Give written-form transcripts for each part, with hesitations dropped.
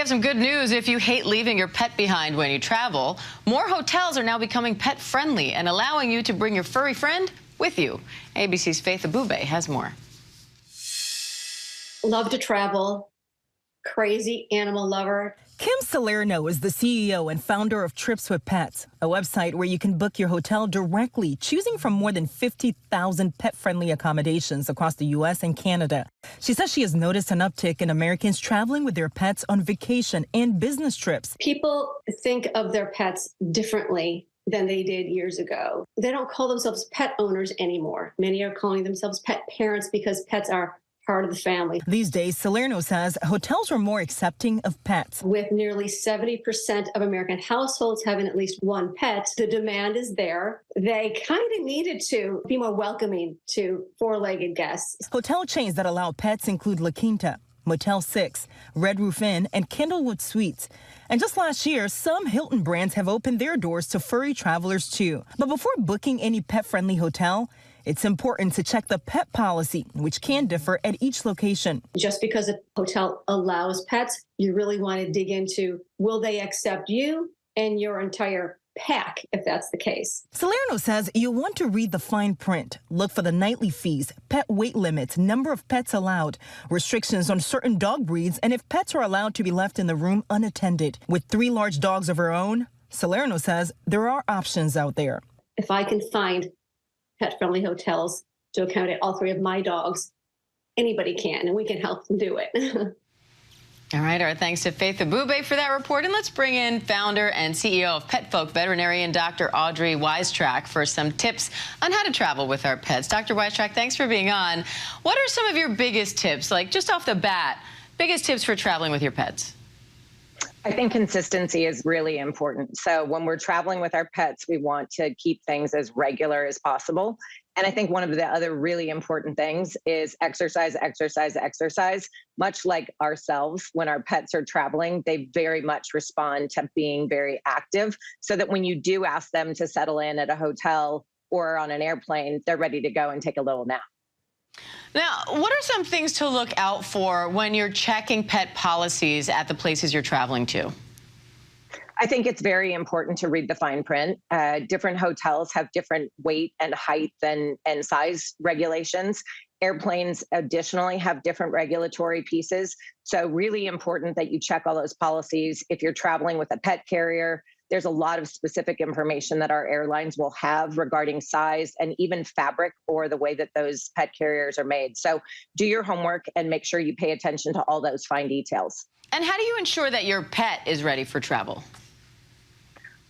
have some good news if you hate leaving your pet behind when you travel. More hotels are now becoming pet-friendly and allowing you to bring your furry friend with you. ABC's Faith Abube has more. Love to travel, crazy animal lover. Kim Salerno is the CEO and founder of Trips with Pets, a website where you can book your hotel directly, choosing from more than 50,000 pet-friendly accommodations across the U.S. and Canada. She says she has noticed an uptick in Americans traveling with their pets on vacation and business trips. People think of their pets differently than they did years ago. They don't call themselves pet owners anymore. Many are calling themselves pet parents because pets are part of the family. These days, Salerno says hotels are more accepting of pets. With nearly 70% of American households having at least one pet, the demand is there. They kind of needed to be more welcoming to four-legged guests. Hotel chains that allow pets include La Quinta, Motel 6, Red Roof Inn, and Candlewood Suites. And just last year, some Hilton brands have opened their doors to furry travelers too. But before booking any pet-friendly hotel, it's important to check the pet policy, which can differ at each location. Just because a hotel allows pets, you really want to dig into, will they accept you and your entire pack, if that's the case? Salerno says you'll want to read the fine print. Look for the nightly fees, pet weight limits, number of pets allowed, restrictions on certain dog breeds, and if pets are allowed to be left in the room unattended. With 3 large dogs of her own, Salerno says there are options out there. If I can find pet-friendly hotels to accommodate all 3 of my dogs, anybody can, and we can help them do it. All right, our thanks to Faith Abube for that report. And let's bring in founder and CEO of Pet Folk, veterinarian Dr. Audrey Wystrach, for some tips on how to travel with our pets. Dr. Wystrach, thanks for being on. What are some of your biggest tips, like just off the bat, biggest tips for traveling with your pets? I think consistency is really important. So when we're traveling with our pets, we want to keep things as regular as possible. And I think one of the other really important things is exercise, exercise, exercise. Much like ourselves, when our pets are traveling, they very much respond to being very active, so that when you do ask them to settle in at a hotel or on an airplane, they're ready to go and take a little nap. Now, what are some things to look out for when you're checking pet policies at the places you're traveling to? I think it's very important to read the fine print. Different hotels have different weight and height and size regulations. Airplanes additionally have different regulatory pieces. So really important that you check all those policies. If you're traveling with a pet carrier, there's a lot of specific information that our airlines will have regarding size and even fabric or the way that those pet carriers are made. So do your homework and make sure you pay attention to all those fine details. And how do you ensure that your pet is ready for travel?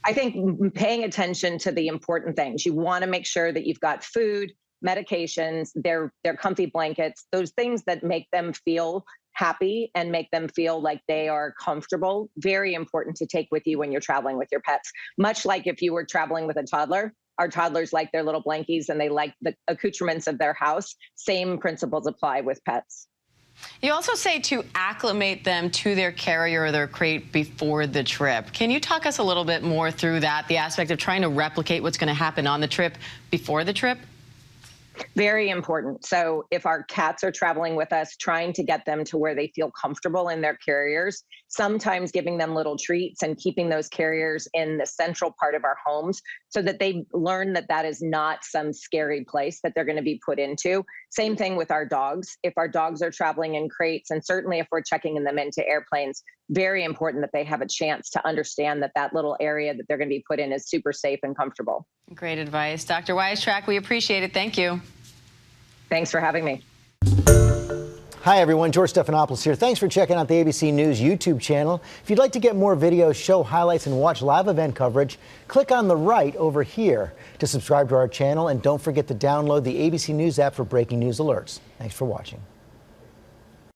I think paying attention to the important things. You want to make sure that you've got food, medications, their comfy blankets, those things that make them feel happy and make them feel like they are comfortable. Very important to take with you when you're traveling with your pets. Much like if you were traveling with a toddler, our toddlers like their little blankies and they like the accoutrements of their house. Same principles apply with pets. You also say to acclimate them to their carrier or their crate before the trip. Can you talk us a little bit more through that, the aspect of trying to replicate what's going to happen on the trip before the trip? Very important. So if our cats are traveling with us, trying to get them to where they feel comfortable in their carriers, sometimes giving them little treats and keeping those carriers in the central part of our homes so that they learn that that is not some scary place that they're going to be put into. Same thing with our dogs. If our dogs are traveling in crates, and certainly if we're checking them into airplanes, very important that they have a chance to understand that that little area that they're going to be put in is super safe and comfortable. Great advice. Dr. Wystrach, we appreciate it. Thank you. Thanks for having me. Hi, everyone. George Stephanopoulos here. Thanks for checking out the ABC News YouTube channel. If you'd like to get more videos, show highlights, and watch live event coverage, click on the right over here to subscribe to our channel. And don't forget to download the ABC News app for breaking news alerts. Thanks for watching.